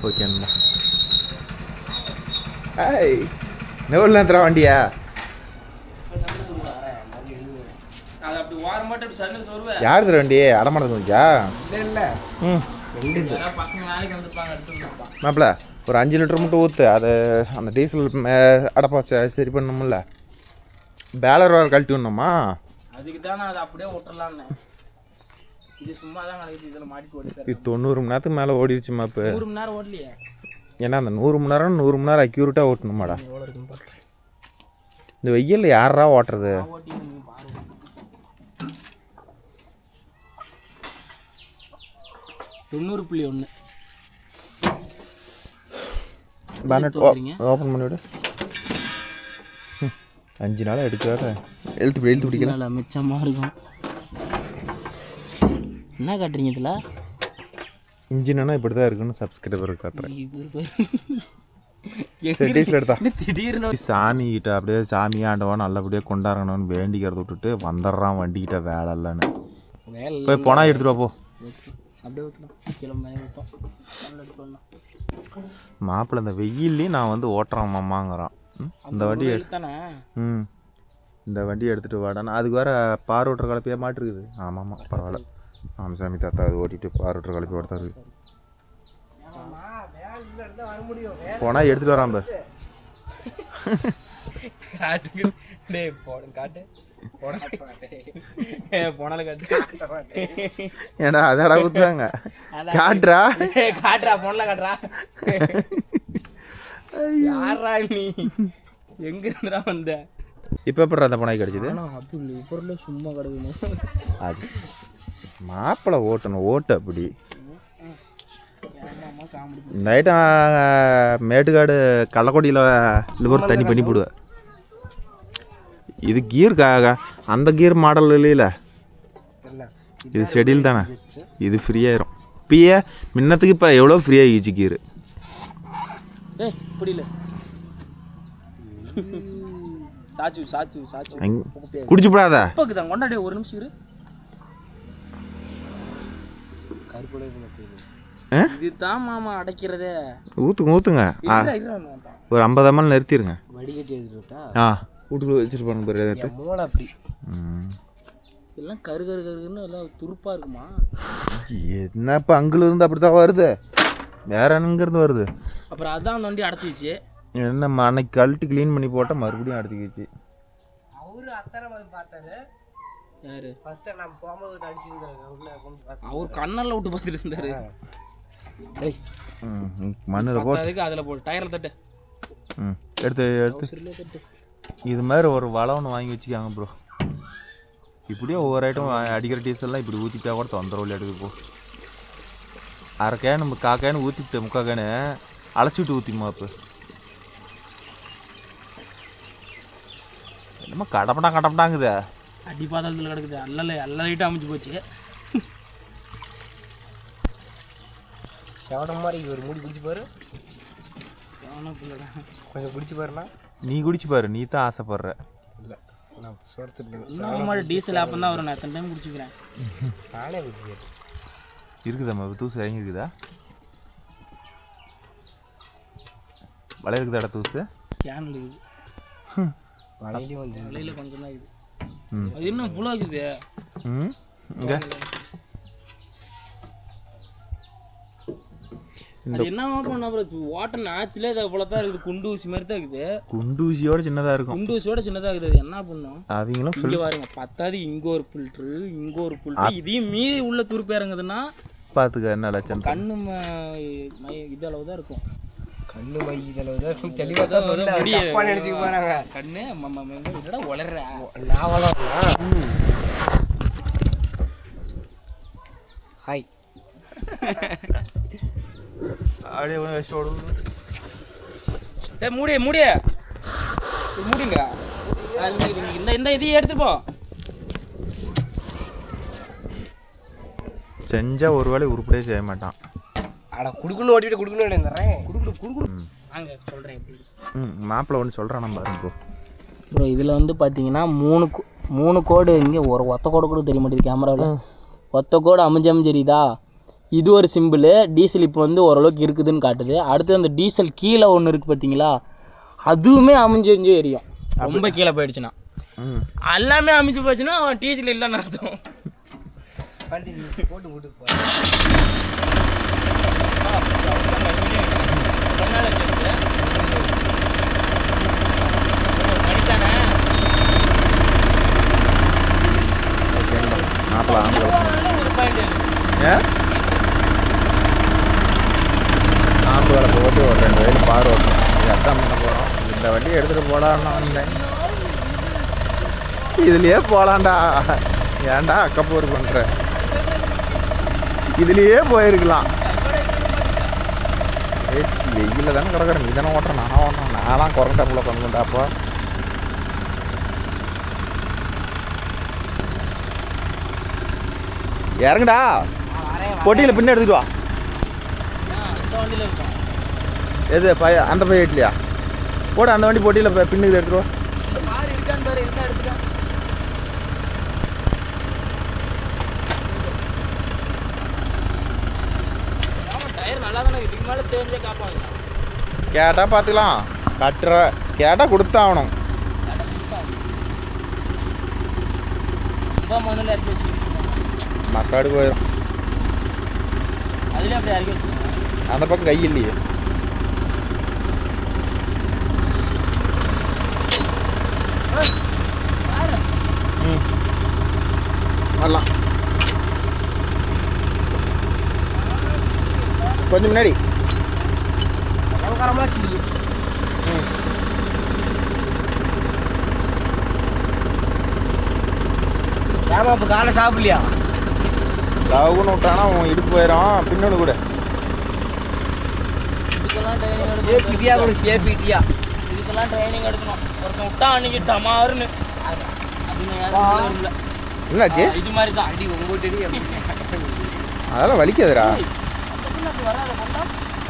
Okay நண்பா. ஏய் நெவல் நேரத்துறா வண்டியா யார் தர வண்டி அடமானது வந்துச்சா? மாப்பிள்ள ஒரு 5 லிட்டர் மட்டும் ஊற்று. அது அந்த டீசல் அடப்பா சரி பண்ணணும்ல. பேலர் வேறு கழட்டி விடணுமா? அதுக்கு தான் நான் அதை அப்படியே விட்டுறலான்னு. இது சும்மா தான் கிடைக்குது. இதில் மாட்டிட்டு ஓடிச்சு. இது 90 மணி நேரத்துக்கு மேலே ஓடிடுச்சுமா. இப்போ 100 மணி நேரம் ஓடலையே. ஏன்னா அந்த 100 மணி நேரம் அக்யூரேட்டாக ஓட்டணுமாடா. இந்த வெயிலில் யாரா ஓட்டுறது? 90.1 பேனட் ஓப்பன் பண்ணிவிடு. 5 நாளாக எடுக்காத எழுத்து பிடிக்கல. மிச்சமாக இருக்கும். என்ன காட்டுறீங்க இதில்? இன்ஜினா இப்படி தான் இருக்குன்னு சப்ஸ்கிரைபர் காட்டுறேன். டீசல் எடுத்தா திடீர்னு சாமிக்கிட்ட அப்படியே சாமி ஆண்டவன் நல்லபடியாக கொண்டாடணும்னு வேண்டிக்கிறத விட்டுட்டு வந்துடுறான் வண்டிக்கிட்ட வேலை இல்லைன்னு. போய் போனால் எடுத்துகிட்டு வா போ. அப்படியே ஊற்றலாம். கிளம்ப ஊற்றலாம். மாப்பிள்ளை இந்த வெயில்லையும் நான் வந்து ஓட்டுறேன் மாமாங்கிறான். இந்த வண்டி தானே. இந்த வண்டியை எடுத்துகிட்டு வாடானா அதுக்கு வேறு பாரோட்டர் கலப்பையாக மாட்டிருக்குது. ஆமாம்மா பரவாயில்ல. சாமி தாத்தா அது ஓட்டிட்டு பாரோட்டர் கலப்பி ஓடுத்தா இருக்குது. போனால் எடுத்துகிட்டு வரான் பார். ஏன்னா அதாடா ஊத்துவாங்க. காட்டுறா பொண்ணல காட்டுறா. யாரா நீ எங்க இருந்தா வந்த? இப்போ எப்படி அந்த புனாய் கிடச்சிது? அது சும்மா கிடக்குது. அது மாப்பிள்ளை ஓட்டணும் ஓட்டு அப்படி. இந்த ஐட்டம் மேட்டுக்காடு கள்ளக்கொடியில் லிவர் தண்ணி பண்ணி போடுவேன். இது கீருக்காக அந்த கீர் மாடல் இல்லையில, இது ஷெடியூல் தானே. இது ஃப்ரீயாயிரும். இப்பயே முன்னத்துக்கு இப்போ எவ்வளோ ஃப்ரீயாகிடுச்சு கீரு. குடிச்சு போடாத. கொண்டாடி ஒரு நிமிஷம் இரு. இதுதான் மாமா அடைக்கிறதே. ஊற்றுங்க ஒரு 50 ml நிறுத்திடுங்க. வடிகட்டி எடுத்துட்டா வீட்டுக்குள்ள வச்சுட்டு போன பிறகு மூளை அப்படி எல்லாம் கருன்னு எல்லாம் துருப்பா இருக்குமா? என்ன இப்போ அங்கிலிருந்து அப்படி தான் வருது, வேற என்னங்கிறது வருது. அப்புறம் அதான் அந்த வண்டி அடைச்சிக்கிச்சு. என்ன அன்னைக்கு கழட்டி க்ளீன் பண்ணி போட்டால் மறுபடியும் அடைச்சிக்கிச்சு. அவரு அத்தனை பார்த்தாரு. யாரு ஃபர்ஸ்ட் நம்ம போகும்போது அடிச்சிருந்தாரு. அவர் கண்ணல்ல விட்டு பார்த்துட்டு இருந்தாரு. மண்ணில் போட்டு அதில் போட்டு டயரில் தட்டு எடுத்து இது மாதிரி ஒரு வலை ஒன்று வாங்கி வச்சுக்காங்க ப்ரோ. இப்படியே ஒவ்வொரு ஐட்டம் அடிக்கிற டீசல்லாம் இப்படி ஊற்றிட்டா கூட தொந்தரவு எடுக்குது. போ அரை கேனு 1/4 கேனு ஊற்றிட்டு 3/4 கேனு அழைச்சி விட்டு ஊற்றிமா. இப்போ என்னமோ கடப்படாங்குது. அடி பாதாளத்தில் கிடக்குது. எல்லா லைட்டும் அமைச்சு போச்சு. செவனம் மாதிரி ஒரு மூடி குடிச்சு பாரு. செவனம் பிள்ளை கொஞ்சம் குடிச்சு பாருண்ணா. நீ குடிச்சு பாரு, நீ தான் ஆசைப்படுற. இல்லை நான் சோர்த்துட்டு டீசல் ஆப்பம் தான் வரும். நான் எத்தனை டைம் குடிச்சுக்கிறேன். நானே குடிச்சுக்கிறேன். இருக்குதாம்மா தூசு இறங்கி இருக்குதா? வலை இருக்குதாடா தூசு? கேனில் இருக்குது. வலையில் கொஞ்சம் தான் இருக்குது. அது என்ன புழு ஆகுது? இங்கே அது என்னவா பண்ண வாட்டர் நேச்சுரலே அது அவ்வளோ தான் இருக்குது. குண்டு ஊசி மாதிரி தான் இருக்குது. குண்டு ஊசியோட சின்னதாக இருக்கும். குண்டு ஊசியோட சின்னதாக இருக்குது. அது என்ன பண்ணும் அவங்களும் இங்கே பாருங்க. பத்தாவது இங்கே ஒரு ஃபில்ட்ரு, இங்கே ஒரு ஃபில்ட்ரு. இதையும் மீறி உள்ள துருப்பு இறங்குதுன்னா பார்த்துக்க என்ன லட்சம். கண்ணு இது அளவு தான் இருக்கும். கண்ணு மை இதளவு தான் தெளிவாக தான் சொல்ல நினச்சிக்க போகிறாங்க. கண்ணு என்னடா வளர்ற நான் வளர்றேன். ஹாய் அப்படியே ஒன்று வச்சு ஓடுவோம். மூடிங்க இந்த இதையும் எடுத்துப்போ. செஞ்சா ஒரு வேளை உருப்படியே செய்ய மாட்டான். அட குடுக்கணும் ஓட்டிட்டு குடுக்கணும் நினைக்கிறேன். குடுக்குடு வாங்க சொல்கிறேன். மாப்பிள்ளை ஒன்று சொல்கிறான் நம்ம பாருங்க ப்ரோ. இதில் வந்து பார்த்தீங்கன்னா 3 கோடு. இங்கே ஒரு ஒத்த கோடு கூட தெரிய மாட்டேங்குது கேமராவில். ஒத்த கோடு அமைஞ்சரியுதா? இது ஒரு சிம்பிள். டீசல் இப்போ வந்து ஓரளவுக்கு இருக்குதுன்னு காட்டுது. அடுத்து அந்த டீசல் கீழே ஒன்று இருக்குது பார்த்தீங்களா, அதுவுமே அமைஞ்சு எரியும். ரொம்ப கீழே போயிடுச்சுன்னா எல்லாமே அமைஞ்சு போச்சுன்னா அவன் டீசல் இல்லைன்னு அர்த்தம். போட்டு போட்டு ஆம்பளை போட்டு ஒரு 2 வயல் பார் ஓட்டணும். அதான் பண்ண போகிறோம். இந்த வண்டியை எடுத்துகிட்டு போடான்னு வந்தேன். இதுலேயே போகலான்டா. ஏன்டா அக்கப்போர் பண்ணுற? இதுலேயே போயிருக்கலாம். வெயிலில் தானே கிடக்குறேன். நீ தானே ஓட்டுறேன். நான் ஓட்டுறேன். நான்லாம் குறைஞ்சாப்புல பண்ணுண்டா. அப்போ இறங்குடா. பொட்டியில் பின்ன எடுத்துட்டு வா. எது அந்த பையட்லையா போட? அந்த வண்டி போட்டியில் பின்னுக்கு எடுத்துட்டு வா. கேட்டால் பார்த்துக்கலாம். கட்டுற கேட்டால் கொடுத்தாகணும். மக்காடு போயிடும். அந்த பக்கம் கை இல்லையே. வரலாம் கொஞ்சம் முன்னாடி. ஏமா இப்போ காலை சாப்பிடலையா? லவுன்னு விட்டானா அவன் இடுப்பு போயிடும். பின்னோடு கூட சேஃப்டியா கூட சேஃப்டியா. இதுக்கெல்லாம் ட்ரைனிங் எடுக்கணும். ஒருத்தன் விட்டா அன்னைக்கு டமாருன்னு என்னாச்சு? இது மாதிரி தான் அடி உங்கள்கிட்ட அதெல்லாம் வலிக்காதுடா.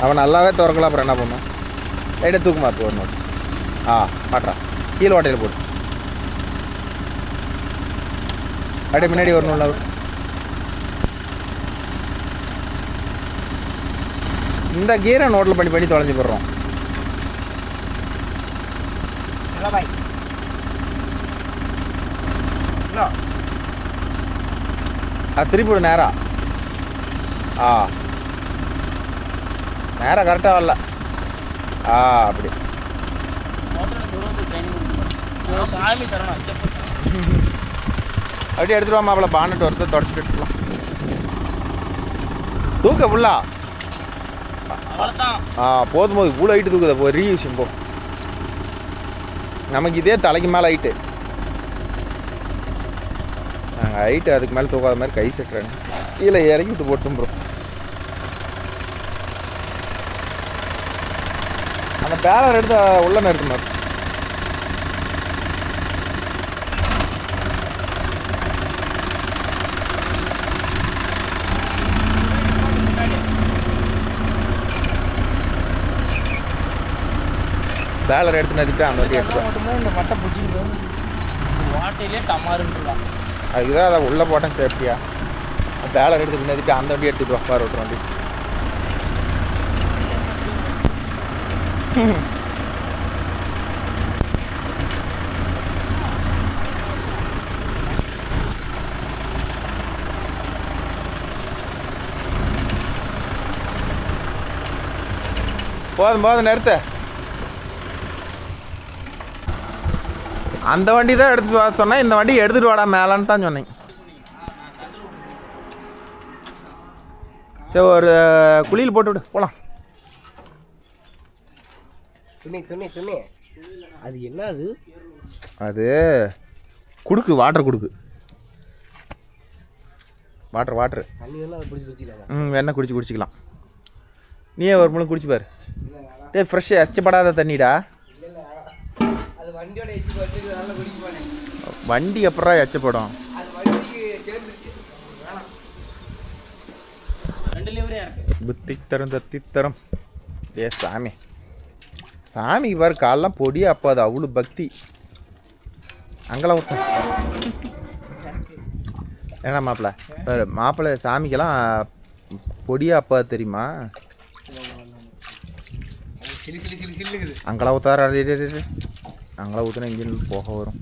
அவன் நல்லாவே திறக்கலாம். அப்புறம் என்ன பண்ணும்? லைட்டாக தூக்கு மாற்று ஒரு நோட்டு. மாட்டுறா. கீழே ஓட்டையில் போட்டு அப்படியே முன்னாடி வரணும்ல. இந்த கீரை நோட்டில் பண்ணி தொலைஞ்சி போடுறோம். அது திருப்பி விடு நேரா. நேராக கரெக்டாக வரல. அப்படி அப்படியே எடுத்துட்டு வா மாப்பிள்ள. பானட்டு ஒருத்தர் தொடச்சிட்டு எடுத்துக்கலாம். தூக்க ஃபுல்லா. போதும் போது இவ்வளோ ஹைட்டு தூக்குதா? போ ரீயூஷன் போ. நமக்கு இதே தலைக்கு மேலே ஹைட்டு. நாங்கள் ஹைட்டு அதுக்கு மேலே தூக்காத மாதிரி கை செட்டுறேன். கீழே இறக்கி விட்டு போட்டும் ப்ரோ. அந்த பேலர் எடுத்து உள்ள நிறுத்து மாதிரி. பேலர் எடுத்து நிறுத்திட்டு அந்த வண்டி எடுத்துக்கலாம். இந்த மட்டை பிடிச்சிட்டு வாட்டையிலே டமாருன்றான். அதுக்குதான் அதை உள்ளே போட்டேன் சேஃப்டியா. பேலர் எடுத்து நிறுத்திட்டு அந்த வண்டி எடுத்துட்டு வா. பாரு வண்டி போதும் போதும் நிறுத்த. அந்த வண்டி தான் எடுத்து வர சொன்னேன். இந்த வண்டி எடுத்துகிட்டு வாடா மேலான்னு தான் சொன்னேன். சரி ஒரு குளியில் போட்டு விடு போகலாம். துணி அது என்ன? அது குடுக்கு. வாட்டர் குடுக்கு. வாட்டர் தண்ணி அதை பிடிச்சி குடிச்சிக்கலாம். வேணா குடிச்சிக்கலாம். நீயே ஒரு முழு குடிச்சு பாரு. டே ஃப்ரெஷ்ஷு எச்சப்படாத தண்ணிடா. அது வண்டியோட எச்சு போட்டு நல்லா குடிக்க போனேன். வண்டி அப்புறம் எச்சப்படும். அது வண்டிக்கு சேர்ந்துச்சு. புத்தித்தரம் தத்தித்தரம். ஏ சாமி சாமிக்கு பாரு காலெலாம் பொடியா. அப்போ அது அவ்வளோ பக்தி. அங்கெல்லாம் ஊற்ற ஏன்னா மாப்பிள்ள சாமிக்கெல்லாம் பொடியா அப்பா தெரியுமா? சிலு சிலு சிலு சில்லுக்குது. அங்கெல்லாம் ஊற்றாரு. அங்கெல்லாம் ஊற்றினா இங்கேருந்து போக வரும்.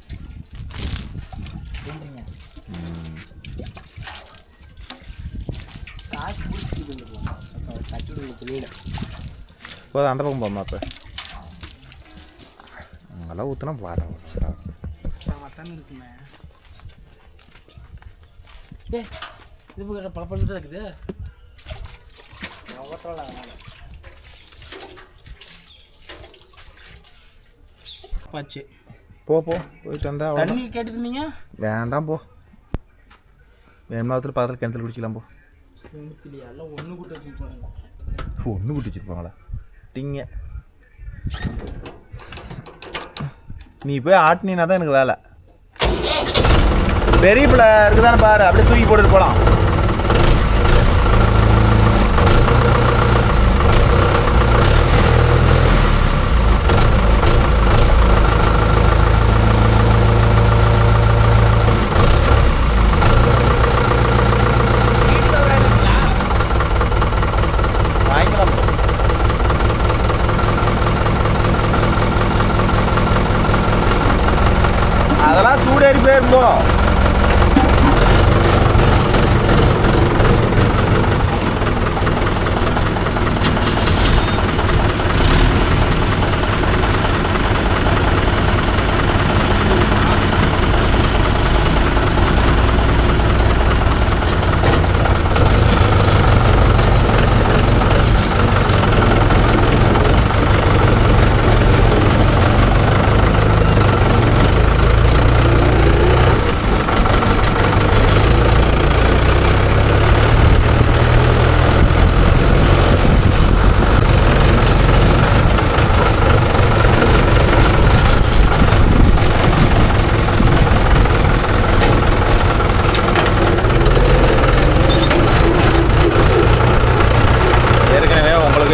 போதும், அந்த பக்கம் போமா. அப்போ அங்கெல்லாம் ஊற்றினா வர இருக்குமே. இது பழப்பழம் தான் இருக்குது. பாச்சு போ போயிட்டு வந்தா தண்ணி கேட்டுட்டு இருந்தீங்க. வேண்டாம் போ. வேணுமாவத்தில் பக்கத்தில் கிணத்துல குடிச்சிக்கலாம். போ. ஒன்று கூட்டு வச்சுருப்பாங்க. ஒன்று கூட்டி வச்சுருப்பாங்களா? டிங்க நீ போய் ஆட்டினா தான் எனக்கு வேலை. பெரிய பிள்ளை இருக்குதானே பாரு, அப்படியே தூக்கி போட்டுட்டு போகலாம். அதெல்லாம் சூடேறி போயிருந்தோம்.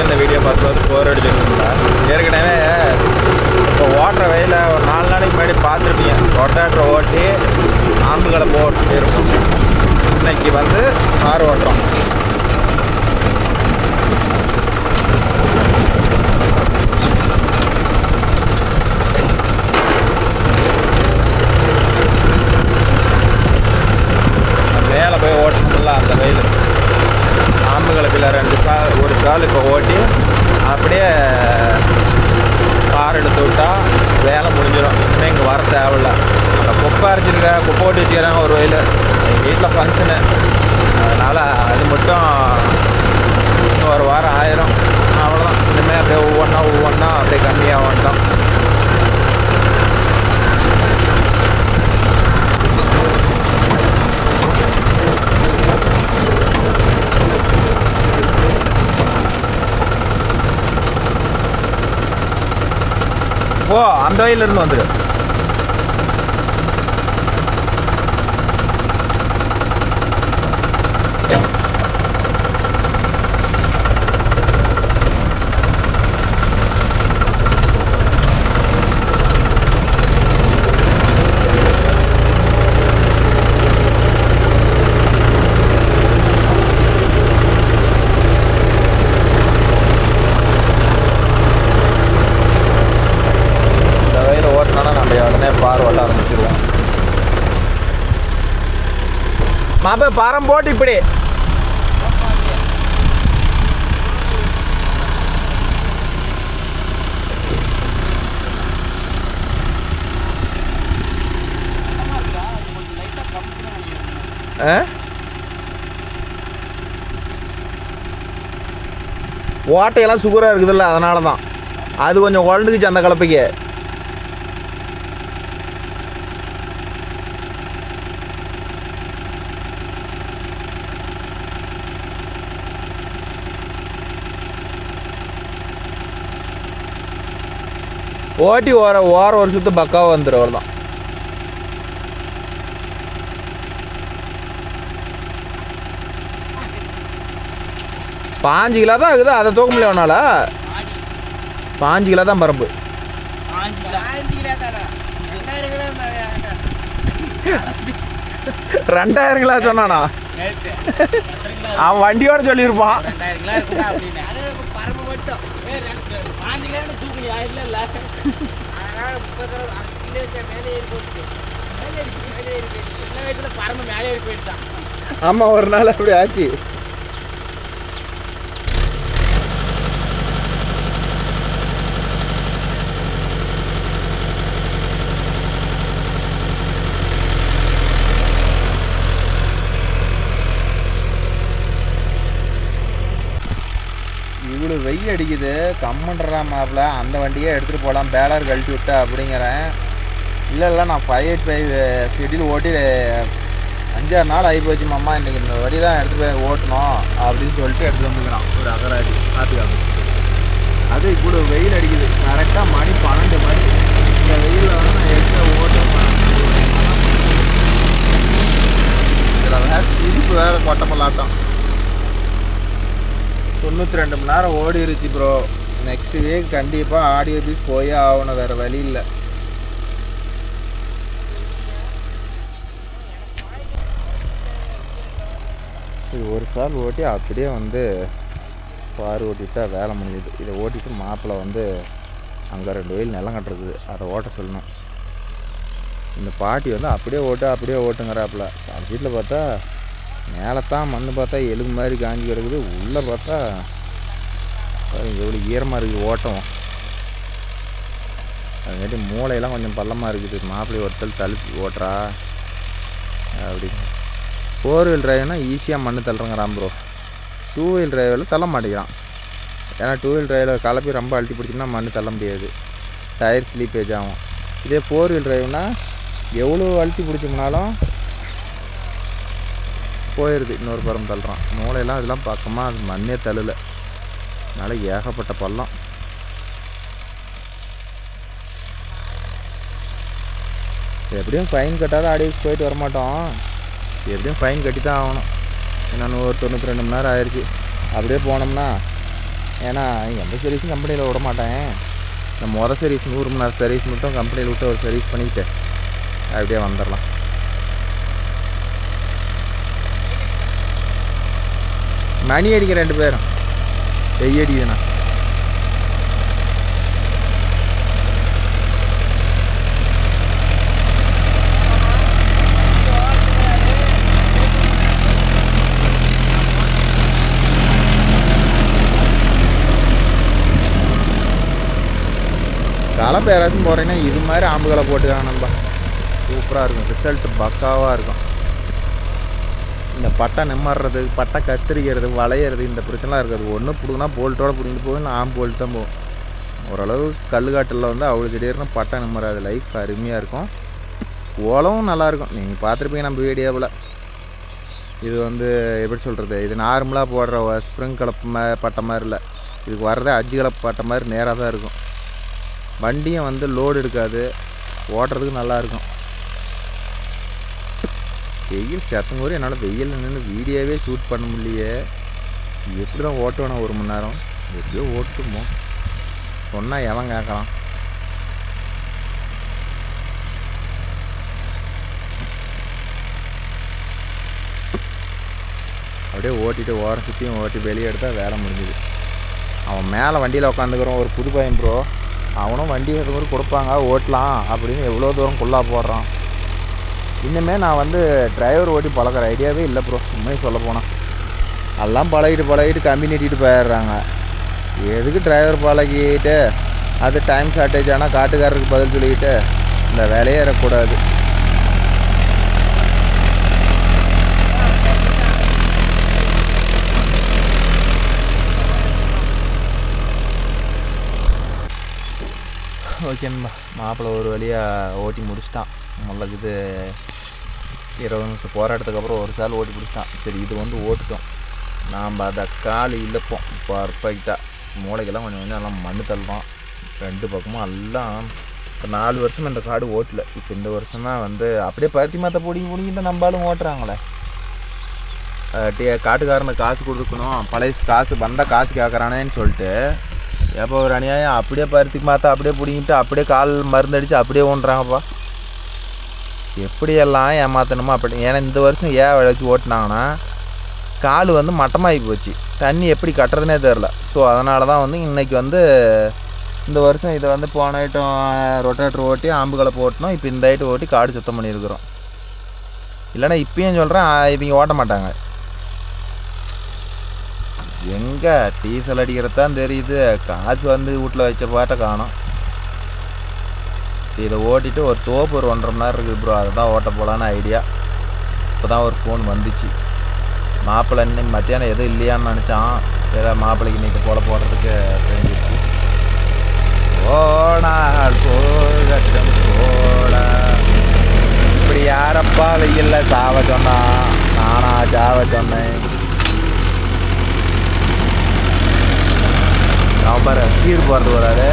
இந்த வீடியோ பார்த்து போர் அடிச்சிருக்கீங்களா? ஏற்கனவே இப்போ ஓட்டுற வயலில் ஒரு 4 நாளைக்கு முன்னாடி பார்த்துருப்பீங்க. ரொட்டாட்டரை ஓட்டி ஆம்புகளை போட்டு இருக்கும். இன்னைக்கு வந்து கார் ஓட்டுறோம். மேலே போய் ஓட்டணும்ல அந்த வயல் ஆம்புகளுக்குள்ள 2 கால், ஒரு கால் இப்போ ஓட்டி அப்படியே கார் எடுத்து விட்டால் வேலை முடிஞ்சிடும். இன்னும் இங்கே வர தேவையில்ல. அந்த குப்பை அரைச்சிருக்க, குப்பை ஓட்டி வச்சுக்கிறாங்க ஒரு வயல். எங்கள் வீட்டில் ஃபங்க்ஷனு, அதனால் அது மட்டும் இன்னும் ஒரு வாரம் ஆயிரும். அவ்வளோதான். இனிமேல் அப்படியே ஒவ்வொன்றா அப்படியே கம்மியாக வந்துட்டோம். ஓ, அந்த வயலிருந்து வந்துடு. உடனே பார் ஓட்ட ஆரம்பிச்சிருவோம். மாப்ப பாரம் போட்டு இப்படி ஓட்டையெல்லாம் சுகராக இருக்குதுல்ல, அதனால தான் அது கொஞ்சம் குழந்துக்குச்சு அந்த கலப்பைக்கு. ஓட்டி ஓர ஒரு சுற்று பக்காவாக வந்துடும். அவ்வளோதான். பாஞ்சு கிலோ தான் ஆகுது. அதை தூக்க முடியல உன்னால. 5 கிலோ தான் பரப்பு. 2000 கிலோ சொன்னானா? அவன் வண்டியோட சொல்லியிருப்பான். 2000 கிலோ இருக்குடா அப்படின்னு. பரம மட்டும் 5 கிலோ தூக்குனியா? இல்லை அதனால 30 கிலோ மேலே ஏறி போச்சு. மேலே ஏறி போயிடுச்சு. சின்ன வயசுல பரம மேலே ஏறி போயிடுச்சான். ஆமாம், ஒரு நாள் அப்படி ஆச்சு. இவ்வளோ வெயில் அடிக்குது, கம்மன்றா மாப்பிள்ள அந்த வண்டியே எடுத்துகிட்டு போகலாம், பேலர் கழட்டி விட்டா அப்படிங்கிறேன். இல்லை நான் 585 ஷெட்யூல் ஓட்டி 5-6 நாள் ஆகி போச்சு மாமா, இன்றைக்கி இந்த வண்டி தான் எடுத்துகிட்டு போய் ஓட்டணும் அப்படின்னு சொல்லிட்டு எடுத்துகிட்டு வந்துக்கிறான் ஒரு அகராடி. பார்த்துக்காங்க, அது இவ்வளோ வெயில் அடிக்குது. கரெக்டாக மணி 12 மணி. இந்த வெயிலில் வந்து நான் எடுத்து ஓட்டணும். இதில் வேறு சிரிப்பு வேறு கொட்டப்பலாட்டம். 92 மணி நேரம் ஓடிருச்சு ப்ரோ. நெக்ஸ்ட் வீக் கண்டிப்பாக ஆடியோ பீஸ் போயே ஆகணும், வேறு வழி இல்லை. இது ஒரு சால் ஓட்டி அப்படியே வந்து பார் ஓட்டிட்டா வேலை முடியுது. இதை ஓட்டிட்டு மாப்பிள்ளை வந்து அங்கே 2 வயல் நிலம் கட்டுறது, அதை ஓட்ட சொல்லணும். இந்த பாட்டி வந்து அப்படியே ஓட்டுங்கிறாப்புல. வீட்டில் பார்த்தா மேலத்தான் மண் பார்த்தா எலும்பு மாதிரி காஞ்சி கிடக்குது, உள்ளே பார்த்தா எவ்வளோ ஈரமாக இருக்குது ஓட்டம். அதுங்காட்டி மூளையெல்லாம் கொஞ்சம் பள்ளமாக இருக்குது. மாப்பிள்ளை ஒருத்தல் தழுப்பி ஓட்டுறா அப்படின்னு. 4 வீல் டிரைவ்னா ஈஸியாக மண் தள்ளுறங்கிறான் ப்ரோ. 2 வீல் டிரைவில் தள்ள மாட்டேங்கிறான். ஏன்னா 2 வீல் டிரைவில் கலப்பி ரொம்ப அழுத்தி பிடிச்சோம்னா மண் தள்ள முடியாது, டயர் ஸ்லீப்பேஜ் ஆகும். இதே 4 வீல் டிரைவ்னா எவ்வளோ அழுத்தி பிடிச்சோம்னாலும் போயிடுது, இன்னொரு பரம் தள்ளுறான். மூளையெல்லாம் இதெல்லாம் பக்கமாக அது மண்ணே தள்ளலை, அதனால் ஏகப்பட்ட பள்ளம். எப்படியும் ஃபைன் கட்டாத ஆடியோக்கு போயிட்டு வரமாட்டோம், எப்படியும் ஃபைன் கட்டி தான் ஆகணும். ஏன்னா 192 மணி நேரம் ஆயிடுச்சு. அப்படியே போனோம்னா, ஏன்னா எந்த சர்வீஸும் கம்பெனியில் விட மாட்டேன். இந்த மொதல் சர்வீஸ் 100 மணி நேரம் சர்வீஸ் மட்டும் கம்பெனியில் விட்டு ஒரு சர்வீஸ் பண்ணிக்கிட்டு அப்படியே வந்துடலாம். மணி அடிக்க 2 பேரும் வெய்ய அடிக்குதுண்ணா. கலப்பை யாராச்சும் போகிறீங்கன்னா இது மாதிரி ஆம்புகளை போட்டுக்காங்க நண்பா, சூப்பராக இருக்கும், ரிசல்ட் பக்காவாக இருக்கும். இந்த பட்டை நிம்மறது, பட்டை கத்திரிக்கிறது, வளையிறது, இந்த பிரச்சனைலாம் இருக்காது. ஒன்று பிடுங்கினா போல்ட்டோட பிடிங்கிட்டு போகும், இல்லை போல்ட் தான் போகும். ஓரளவு கல்லுக்காட்டில் வந்து அவ்வளோ திடீர்னு பட்டை நிம்மறாது. லைஃப் அருமையாக இருக்கும், ஓலவும் நல்லாயிருக்கும். நீங்கள் பார்த்துருப்பீங்க நம்ம வீடியோவில். இது வந்து எப்படி சொல்கிறது, இது நார்மலாக போடுற ஸ்ப்ரிங் கலப்பு பட்டை மாதிரி இல்லை, இதுக்கு வர்றதே அஜ்ஜி கலப்பு பட்டை மாதிரி நேராக தான் இருக்கும். வண்டியும் வந்து லோடு எடுக்காது, ஓட்டுறதுக்கு நல்லாயிருக்கும். வெயில் சத்தம் கூட என்னால் வெயிலில் நின்று வீடியோவே ஷூட் பண்ண முடியலையே. எப்படி தான் ஓட்டுவேனா 1 மணி நேரம், எப்படியோ ஓட்டுமோ சொன்னால் எவன் கேட்கலாம். அப்படியே ஓட்டிட்டு ஓரம் சுற்றியும் ஓட்டி வெளியே எடுத்தால் வேலை முடிஞ்சுது. அவன் மேலே வண்டியில் உட்காந்துக்கிறோம், ஒரு புது பையன் ப்ரோ. அவனும் வண்டி மாதிரி கொடுப்பாங்க ஓட்டலாம் அப்படின்னு எவ்வளோ தூரம் குள்ளா போடுறான். இன்னுமே நான் வந்து டிரைவர் ஓட்டி பழக்கிற ஐடியாவே இல்லை ப்ரோ. உண்மையை சொல்ல போனால் எல்லாம் பழகிட்டு கம்பி நீட்டிட்டு போயிடுறாங்க. எதுக்கு டிரைவர் பழகிட்டு அது டைம் ஷார்ட்டேஜ் ஆனால் காட்டுக்காரருக்கு பதில் சொல்லிக்கிட்டு இந்த வேலையே ஏறக்கூடாது. ஓகேண்ணா, மாப்பிள்ளை ஒரு வழியாக ஓட்டி முடிச்சிட்டான். நம்மளுக்கு இது 20 நிமிஷம் போராட்டத்துக்கப்புறம் ஒரு சால் ஓட்டி முடிச்சிட்டான். சரி, இது வந்து ஓட்டுட்டோம், நாம் அதை கால் இழுப்போம் பர்ஃபெக்டாக. மூளைக்கெல்லாம் கொஞ்சம் கொஞ்சம் எல்லாம் மண் தள்ளுறோம். 2 பக்கமும் எல்லாம். இப்போ 4 வருஷம் இந்த காடு ஓட்டலை. இப்போ இந்த வருஷம் தான் வந்து அப்படியே பருத்தி மாற்ற பிடிங்கிட்டு நம்மளும் ஓட்டுறாங்களே. காட்டுக்காரனுக்கு காசு கொடுக்கணும், பழைய காசு வந்தால் காசு கேட்குறானேன்னு சொல்லிட்டு எப்போ ஒரு அநியாயம் அப்படியே பருத்திக்கு மாற்ற அப்படியே பிடிங்கிட்டு அப்படியே கால் மருந்தடிச்சு அப்படியே ஓட்டுறாங்கப்பா. எப்படியெல்லாம் ஏமாற்றணுமோ அப்படி. ஏன்னா இந்த வருஷம் ஏன் வச்சு ஓட்டினாங்கன்னா கால் வந்து மட்டமாகி போச்சு, தண்ணி எப்படி கட்டுறதுனே தெரில. ஸோ அதனால தான் வந்து இன்றைக்கி வந்து இந்த வருஷம் இதை வந்து போன ஐட்டம் ரொட்டேட்டர் ஓட்டி ஆம்புகளை போட்டணும். இப்போ இந்த ஐட்டம் ஓட்டி காடு சுத்தம் பண்ணியிருக்கிறோம். இல்லைன்னா இப்பயும் சொல்கிறேன், இவங்க ஓட்ட மாட்டாங்க. எங்கே டீசல் அடிக்கிறது தான் தெரியுது, காசு வந்து வீட்டில் வச்ச பாட்டை காணும். இதை ஓட்டிட்டு ஒரு தோப்பு ஒரு 1.5 மணி நேரம் இருக்குது ப்ரோ, அதை தான் ஓட்ட போகலான்னு ஐடியா. இப்போ தான் ஒரு ஃபோன் வந்துச்சு. மாப்பிள்ளை இன்னைக்கு மத்தியானம் எதுவும் இல்லையான்னு நினச்சான். ஏதாவது மாப்பிள்ளைக்கு இன்னைக்கு போடுறதுக்கு தெரிஞ்சிச்சு. ஓடால் போகட்டும் போடா, இப்படி யாரப்பா வெயில்ல சாவ சொன்னா, நானா சாவ சொன்னேன். அவன் பாரு கீர் போகிறது வராது.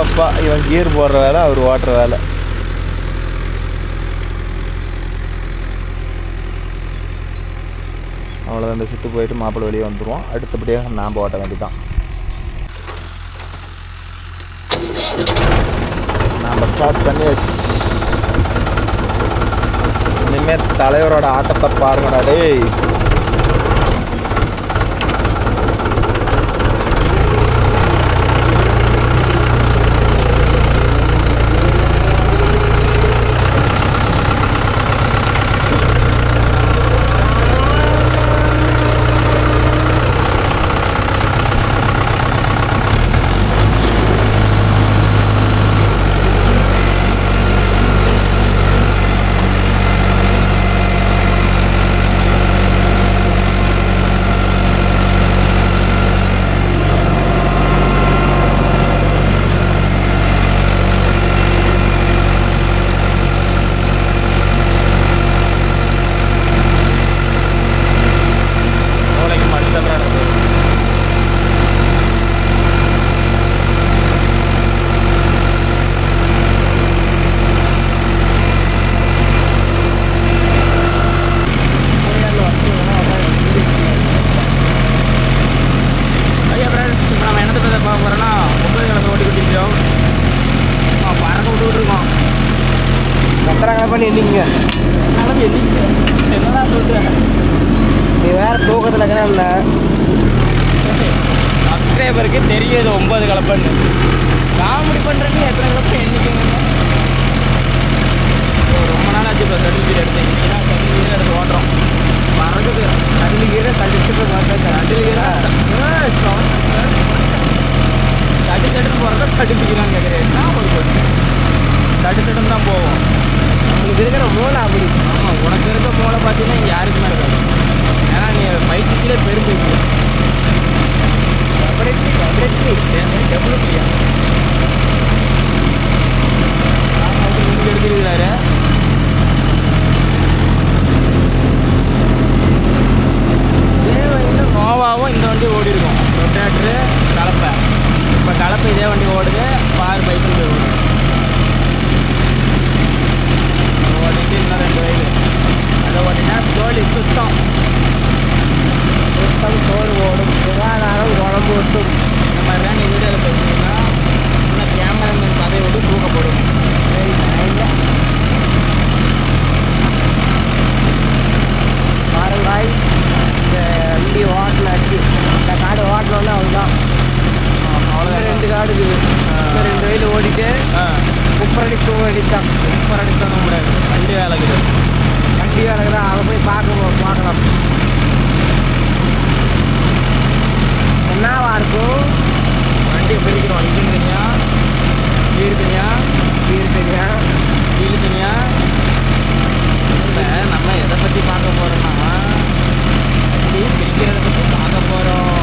அப்பா இவன் கீர் போடுற வேலை, அவர் ஓட்டுற வேலை. அவ்வளோதான், இந்த சுற்று போயிட்டு மாப்பிள்ளை வெளியே வந்துடுவோம். அடுத்தபடியாக நாம் ஓட்ட வேண்டியதான். நாம் ஸ்டார்ட் பண்ணியாச்சு. இனிமேல் தலைவரோட ஆட்டத்தை பாருங்கடா டேய். எண்ணிங்க என்னதான் சொல்கிறேன், நீ வேற தூக்கத்தில் இருக்கிற சப்ஸ்கிரைபருக்கு தெரியுது 9 கலப்பன்னு. காமெடி பண்ணுறதுக்கு எத்தனை கலப்பை எண்ணிக்கங்க. ரொம்ப நாள் ஆச்சு இப்போ சர்டிஃபிகேட் எடுத்து. இன்றைக்கி தான் சர்டிஃபிகேட் எடுத்து ஓட்டுறோம். மறக்குது சர்டிஃபிகேட்டை சர்டிஃபிகேட் பார்த்தேன். சர்டிஃபிகேட் போகிறத சர்டிஃபிகேட்டான்னு கேட்குறேன். என்ன ஒரு சர்டிஃபிகேட்டும் தான் போவோம். உங்களுக்கு இருக்கிற மூளை அப்படி. ஆமாம், உனக்கு இருக்க மூளை பார்த்தீங்கன்னா இங்கே யாருக்குமே இருக்காது. ஏன்னா நீ பைக்குலேயே பெருமைக்கு டெவலப்லையா இங்கே எடுத்துருக்கிறாரு. நோவாவும் இந்த வண்டி ஓடி இருக்கும், ரொட்டேட்ரு கலப்பை. இப்போ கலப்பை இதே வண்டி ஓடுது, பார் பைக்கு ஓடுது. ஓடிட்டு இன்னும் 2 வயது அதை ஓட்டினா தோழி சுத்தம் தோல் ஓடும், சுகாதாரம் உடம்பு ஒட்டும். இந்த மாதிரி தான் நீ வீடியோவில் பேசுனீங்கன்னா இன்னும் கேமராமேன் கதையை விட்டு தூக்கப்படும். பாருங்காய், இந்த வண்டி ஓட்டினாச்சு. இந்த காடு ஓட்டணும்னா அவ்வளோதான். அவ்வளோதான், 2 காடு இருக்குது. 2 வயலில் ஓடிட்டு குப்பரடி தூங்கடித்தான். குப்பரடி தாங்க முடியாது, வண்டி வேலைக்குது. வண்டி வேலைக்கு தான், அதை போய் பார்க்கலாம். என்னவா இருக்கும்? வண்டியை பிரிக்கிறோம். இன்ஜின் தனியா, கீர் தனியா, வீல் தனியா. இப்போ நம்ம எதை பற்றி பார்க்க போகிறோம்னா, வண்டி பிரிக்கிறத பற்றி பார்க்க போகிறோம்.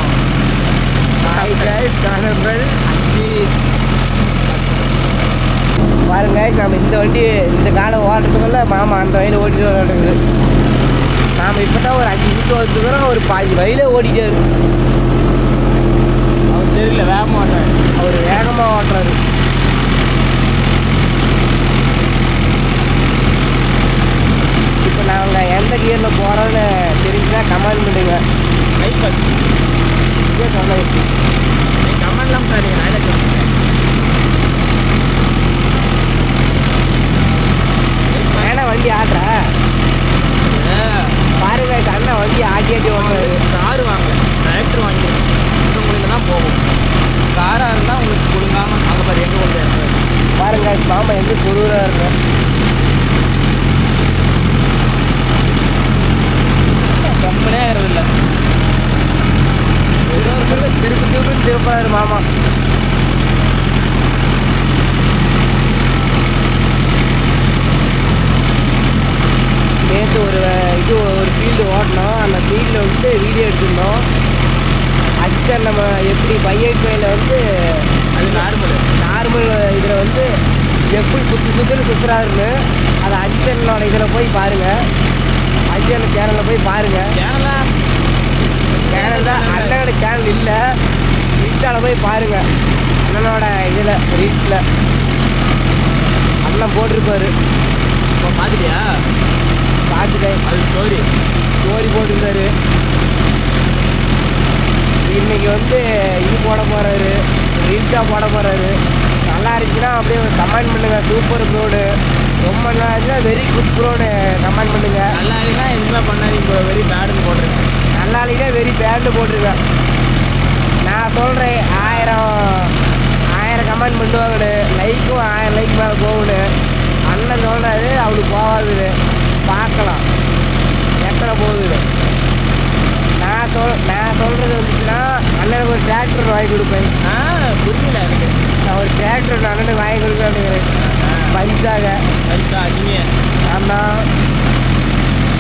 பாருங்க, நம்ம இந்த வண்டி இந்த காலை ஓட்டுறதுக்குள்ள மாமா அந்த வயலில் ஓட்டிட்டு விளையாடுறது. நாம் இப்போ தான் ஒரு 5 நிமிஷம் வந்துக்கிறோம், ஒரு 5 வயலே ஓடிட்டாரு. அவர் தெரியல, வேகமாக ஓட்டுறாரு. அவர் வேகமாக ஓட்டுறாரு. இப்போ நாங்கள் எந்த கியரில் போகிறோன்னு தெரிஞ்சுன்னா கமெண்ட் பண்ணுங்க. ரைட் இதே சொல்ல வச்சு கமெண்ட்லாம் பாருங்க. நான் குளிராக இருக்கும். கம்பெனியே ஆகிறது இல்லை. திருப்பாரு மாமா. நேற்று ஒரு ஃபீல்டு ஓட்டினோம். அந்த ஃபீல்டில் வந்து வீடியோ எடுத்திருந்தோம். அச்சர் நம்ம எப்படி பையன் வந்து அது நார்மல் இதில் வந்து எப்படி சுற்றுன்னு சுற்றுறாருன்னு அதை அஞ்சனோட இதில் போய் பாருங்கள். அஞ்சன் சேனலில் போய் பாருங்கள். சேனல் தான் அண்ணனோட சேனல் இல்லை, இன்ஸ்டாவில் போய் பாருங்கள். அண்ணனோட இதில் ரீல்ஸில் அண்ணன் போட்டிருப்பாரு. இப்போ பார்த்துட்டியா? பார்த்துட்டேன். அது ஸ்டோரி போட்டிருந்தாரு. இன்றைக்கி வந்து இது போட போகிறாரு, ரீல்ஸாக போட போகிறாரு. நல்லா இருந்துச்சுன்னா அப்படியே கமெண்ட் பண்ணுங்கள். சூப்பர் ப்ரோடு, ரொம்ப நல்லா இருந்துச்சுன்னா வெரி குட் ப்ரோடு கமெண்ட் பண்ணுங்கள். நல்லா இல்லைன்னா எதுவுமே பண்ணாதீங்க, இப்போ வெரி பேடுன்னு போட்டிருக்கேன். நல்லா இல்லைன்னா வெரி பேடு போட்டிருக்கேன். நான் சொல்கிறேன் 1000 கமெண்ட் பண்ணுவாங்கன்னு, லைக்கும் 1000 லைக் மேலே போகணும். அண்ணன் சொல்கிறாரு அவளுக்கு போகாதுன்னு. பார்க்கலாம் எத்தனை போகுது. நான் சொல்கிறது வந்துச்சுன்னா அண்ணனுக்கு ஒரு டிராக்டர் வாங்கி கொடுப்பேன். புரியல எனக்கு. நான் ஒரு டிராக்டர் அண்ணனுக்கு வாங்கி கொடுப்பேன் பரிசாக. நீங்கள் ஆமாம்,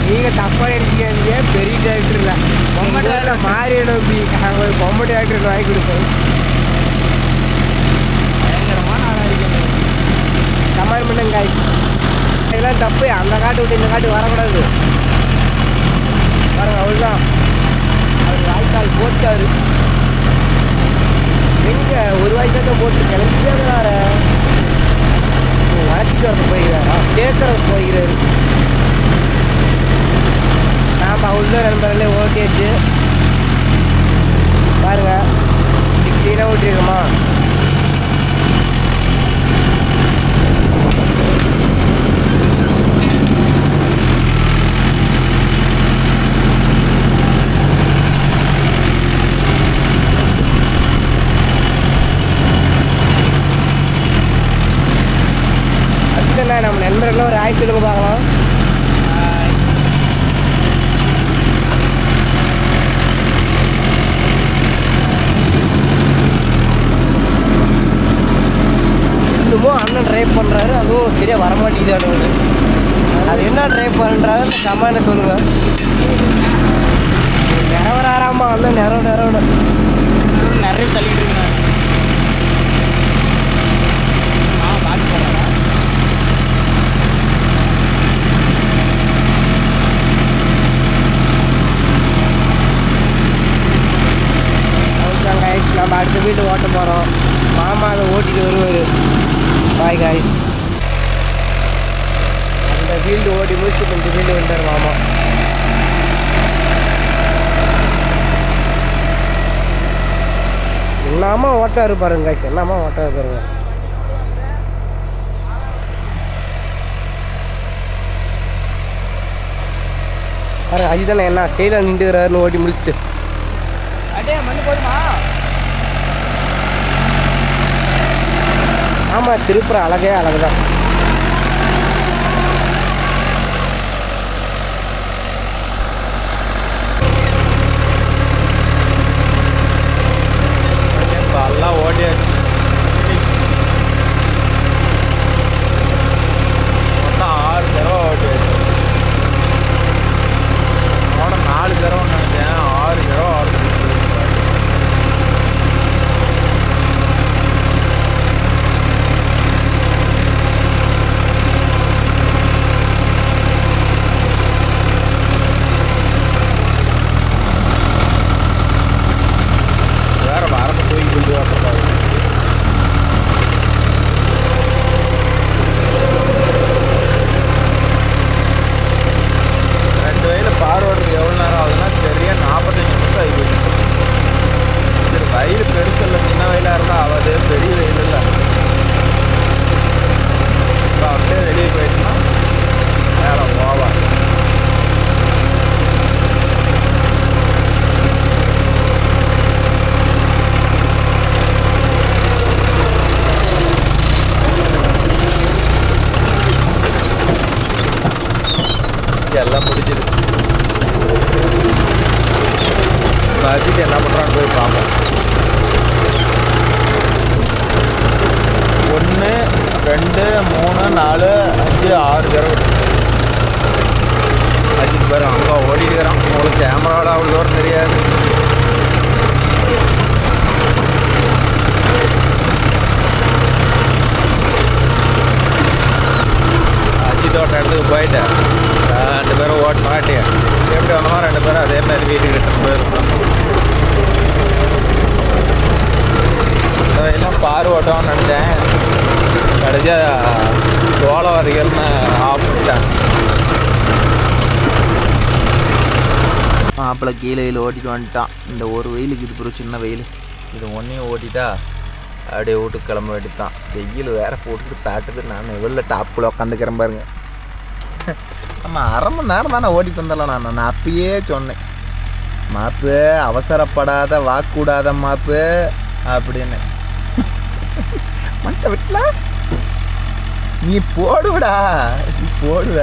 நீங்கள் தப்பாக எடுத்துக்காதீங்க. பெரிய டிராக்டர் இல்லை, பொம்மை டிராக்டர் மாறி நம்பி நாங்கள் ஒரு பொம்மை டிராக்டர் வாங்கி கொடுப்பேன். பயங்கரமான ஆளாக இருக்கேன். கமெண்ட் பண்ணுங்க. இதெல்லாம் தப்பு. அந்த காட்டு விட்டு இந்த காட்டு வரக்கூடாது. பாருங்க, அவ்வளோதான். அவர் வாய்க்கால் போட்டார். எங்கே ஒரு வாய்க்கால் தான் போட்டு கிளம்பிட்டாரு. வளர்ச்சிட்டு வரது போய்கிறாரா, கேட்கறது போய்கிறாரு. நாம் அவ்வளோ நண்பர்களே ஓட்டியாச்சு. பாருங்க, கிளீனாக ஓட்டிருக்கோமா. நம்ம நண்பர்களும் ஒரு ஆய் சொல்லுங்க பார்க்கலாம். இன்னமும் அண்ணன் ட்ரைவ் பண்ணுறாரு, அதுவும் சரியாக வரமாட்டேங்குது. அது என்ன ட்ரைவ் பண்ணுறாரு கமெண்ட் சொல்லுங்க. நிறவராராமா அண்ணன் நிறவு நிறைய தள்ளிட்டு இருக்கேன். பார்த்து போகிறேன். நம்ம அடுத்த வீட்டு ஓட்ட போகிறோம். மாமா அதை ஓட்டிட்டு வருவார். பாய் காய். அந்த ஃபீல்டு ஓட்டி முடிச்சு இந்த ஃபீல்டு வந்துட்டார் மாமா. என்னமா ஓட்டாரு பாருங்க காய்ச்சி, என்னமா ஓட்டாரு பாருங்க. பாருங்க அஜிதானே என்ன செயலாக நின்றுக்கிறாருன்னு ஓட்டி முடிச்சுட்டு. அடே மண்ணு போதுமா? ஆமாம், திருப்புற அழகே அழகு தான். எல்லாம் ஓட்டியாச்சு. மொத்தம் 6 தடவை ஓட்டியாச்சு. அவனை 4 தடவை நினைச்சேன், 6 தடவை ஆர்டர். ஓட்டிட்டு என்ன பண்ணுறான்னு போய் பார்ப்போம். 1 2 3 4 5 6 தடவை அஜித் பேர் அங்கே ஓடிட்டுக்கிறான். உங்களுக்கு கேமராவில் அவ்வளோ தூரம் தெரியாது. அஜித்தோட இடத்துக்கு போயிட்டேன். 2 பேரும் ஓட்ட மாட்டி எப்படி வந்தோமோ 2 பேரும் அதே மாதிரி வீட்டுக்கு ரிட்டர்ன் போயிருக்கோம். எல்லாம் பாரு ஓட்டோம்னு நினச்சேன். கடைசியாக சோளம் வரைக்கும்னு ஆஃப் பண்ணிட்டேன். மாப்பிள்ளை கீழே ஓட்டிட்டு வந்துட்டான். இந்த ஒரு வெயிலுக்கு இது ஒரு சின்ன வெயில். இது ஒன்றையும் ஓட்டிட்டா அப்படியே வீட்டுக்கு கிளம்ப வேண்டியதான். வெயில் வேறு போட்டுக்கிட்டு தாட்டுது. நான் வெளில டாப்புக்குள்ளே உட்காந்துக்கிறேன் பாருங்க. ஆமாம், 1/2 மணி நேரம் தானே ஓட்டிட்டு வந்தலாம். நான் அப்பயே சொன்னேன், மாப்பு அவசரப்படாத வாக்கூடாத மாப்பு அப்படின்னு. மண்ட விட்டல நீ போடுவடா, நீ போடுவ.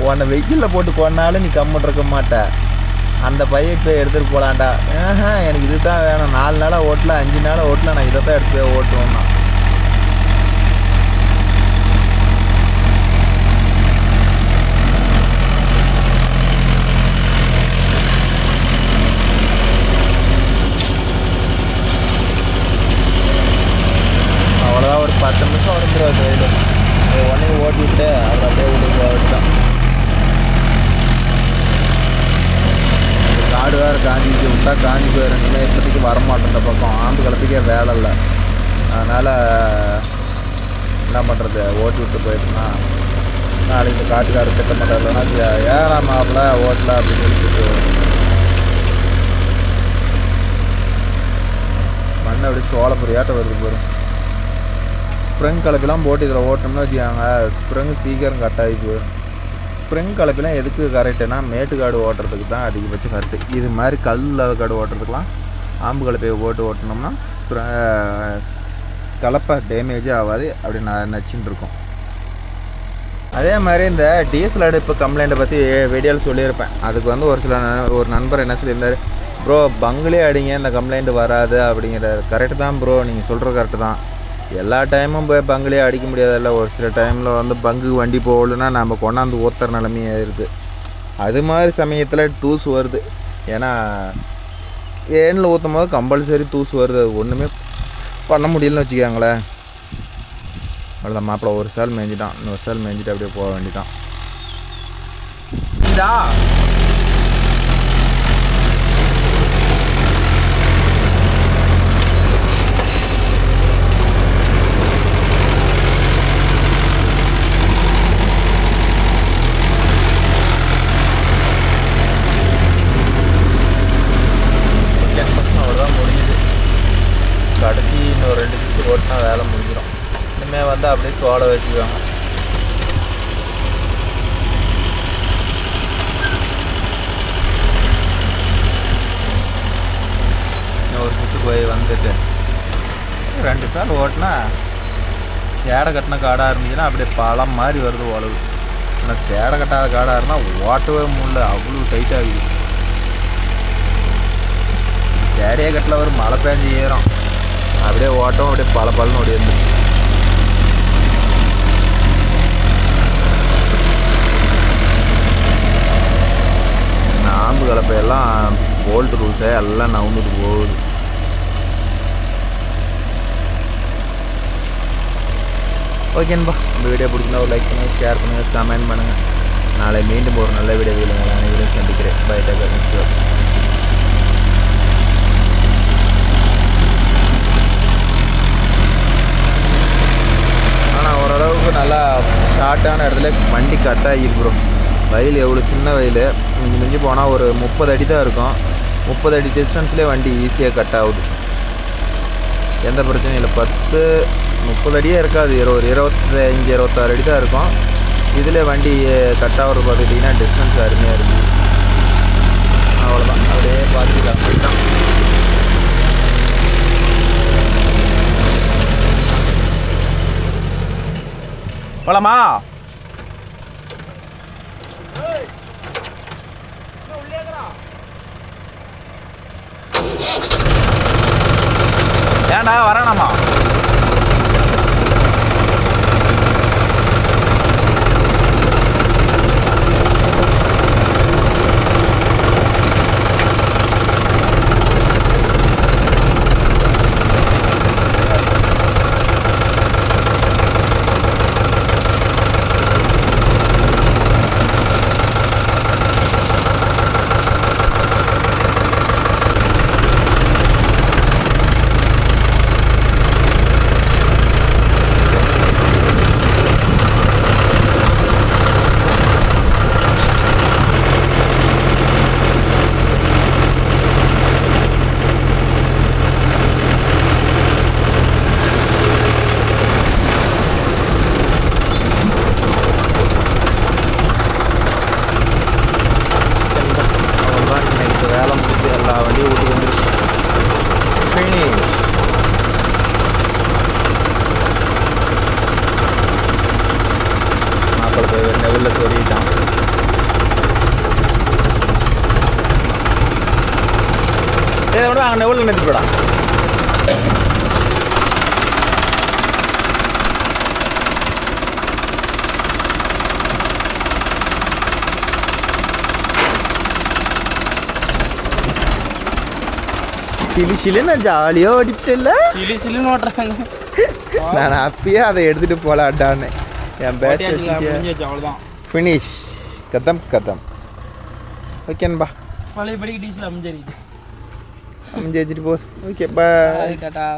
உன்னை வெயிலில் போட்டு போனாலும் நீ கம்முன்னு இருக்க மாட்ட. அந்த பையன் போய் எடுத்துகிட்டு போகலான்டா. எனக்கு இது தான் வேணும். 4 நாளாக ஓட்டல, 5 நாளாக ஓட்டல, நான் இதை தான் எடுத்து போய் ஓட்டுவோம்னா. அவ்வளோதான், ஒரு 10 நிமிஷம் வந்துடும் வெயில். உடனே ஓட்டிவிட்டு அவர் அப்படியே வீட்டுக்கு போயிட்டான். காடு வேறு காஞ்சிச்சு விட்டா காஞ்சி போயிடுங்க. இப்போதைக்கு வரமாட்டோம். இந்த பக்கம் ஆம்பு கிளப்பிக்க வேலை இல்லை. அதனால் என்ன பண்ணுறது, ஓட்டி விட்டு போயிட்டுனா நாளைக்கு இந்த காட்டுக்கார திட்ட மாட்டாருன்னா ஏறா மாப்பிள்ள ஓட்டல அப்படின்னு சொல்லிட்டு மண்ணை அப்படி சோளப்பொரியாட்டம் வருது போகிறோம். ஸ்ப்ரிங் கலப்பெல்லாம் போட்டு இதில் ஓட்டணும்னு வச்சுக்காங்க, ஸ்ப்ரிங் சீக்கிரம் கட் ஆகி போயிடும். ஸ்ப்ரிங் கலப்பெல்லாம் எதுக்கு கரெக்டுனா மேட்டுக்காடு ஓட்டுறதுக்கு தான் அதிகபட்சம் கரெக்டு. இது மாதிரி கல் இல்லாத காடு ஓட்டுறதுக்கெலாம் ஆம்பு கலப்பையை போட்டு ஓட்டினோம்னா கலப்பை டேமேஜே ஆகாது. அப்படி நச்சுன்னு இருக்கும். அதே மாதிரி இந்த டீசல் அடுப்பு கம்ப்ளைண்ட்டை பற்றி வீடியோவில் சொல்லியிருப்பேன். அதுக்கு வந்து ஒரு நண்பர் என்ன சொல்லியிருந்தார், ப்ரோ பங்குலே அடிங்க, இந்த கம்ப்ளைண்ட் வராது அப்படிங்கிறார். கரெக்டு தான் ப்ரோ, நீங்கள் சொல்கிறது கரெக்டு தான். எல்லா டைமும் போய் பங்குலேயே அடிக்க முடியாதில்ல. ஒரு சில டைமில் வந்து பங்கு வண்டி போகலன்னா நம்ம கொண்டாந்து ஊற்றுற நிலைமையாயிருது. அது மாதிரி சமயத்தில் தூசு வருது. ஏன்னா ஏனில் ஊற்றும் போது கம்பல்சரி தூசு வருது. அது ஒன்றுமே பண்ண முடியலன்னு வச்சுக்காங்களேன். அவ்வளோதான், மாப்பிள்ளை ஒரு சால் மேய்ஞ்சிட்டான். இன்னொரு சால் மேய்ஞ்சிட்டு அப்படியே போக வேண்டியதான். கடைசி இன்னொரு 2 சுற்று ஓட்டினா வேலை முடிஞ்சிடும். இனிமேல் வந்து அப்படியே சோளை வச்சுக்குவாங்க. இன்னொரு சுற்று போய் வந்துட்டு 2 சால் ஓட்டினா சேடை கட்டின காடாக இருந்துச்சுன்னா அப்படியே பழம் மாதிரி வருது உழவு. ஆனால் சேடை கட்டாத காடாக இருந்தால் ஓட்டவே முடியல, அவ்வளோ டைட்டாகுது. சேடையே கட்டில் ஒரு மழை பேஞ்சு ஏறும், அப்படியே ஓட்டம் அப்படியே பல பலன்னு ஓடிந்து. நாம்பு கலப்பையெல்லாம் போல்ட் ரூல்ஸே எல்லாம் நவுந்துட்டு போகுது. ஓகேன்பா, இந்த வீடியோ பிடிச்சிருந்தா ஒரு லைக் பண்ணுங்கள், ஷேர் பண்ணுங்கள், கமெண்ட் பண்ணுங்கள். நாளை மீண்டும் ஒரு நல்ல வீடியோவில் உங்கள் அனைவரையும் சந்திக்கிறேன். By taker. ஆனால் ஓரளவுக்கு நல்லா ஷார்ட்டான இடத்துல வண்டி கட் ஆகிருக்கு ப்ரோ. வயல் எவ்வளோ சின்ன வயல், மிஞ்சி போனால் ஒரு 30 அடி தான் இருக்கும். 30 அடி டிஸ்டன்ஸ்லேயே வண்டி ஈஸியாக கட் ஆகுது. எந்த பிரச்சனையும் இல்லை. 10-30 அடியே இருக்காது, ஒரு 25-26 அடி தான் இருக்கும். இதில் வண்டி கட் ஆகிறது பார்த்துக்கிட்டிங்கன்னா டிஸ்டன்ஸ் அருமையாக இருக்குது. அவ்வளோதான், அப்படியே பார்த்துக்கலாம் தான். போலாமா? ஏன்டா வரானாமா? வேலை முடிஞ்சு எல்லா வண்டியும் ஊட்டி வந்துருச்சு. ஃபினிஷ். மாப்பிள்ளை போய் நெல்லில் சொருகிட்டான். இதை விட அங்கே நெல்லில் நிறுத்தி போடா. சிலுசிலுன்னு ஜாலியாக ஓடிப்பிட்டல. சிலுன்னு ஓட்டுறாங்க. நான் அப்பயே அதை எடுத்துகிட்டு போகலாட்டான்னு என் பேட்டரி அவ்வளோதான். ஃபினிஷ். கதம் கதம். ஓகேன்பா. பழையபடிக்கு டீசல் அமைஞ்சிருக்கு. அமைஞ்சு வச்சுட்டு போகுது. Okay bye. டாட்டா.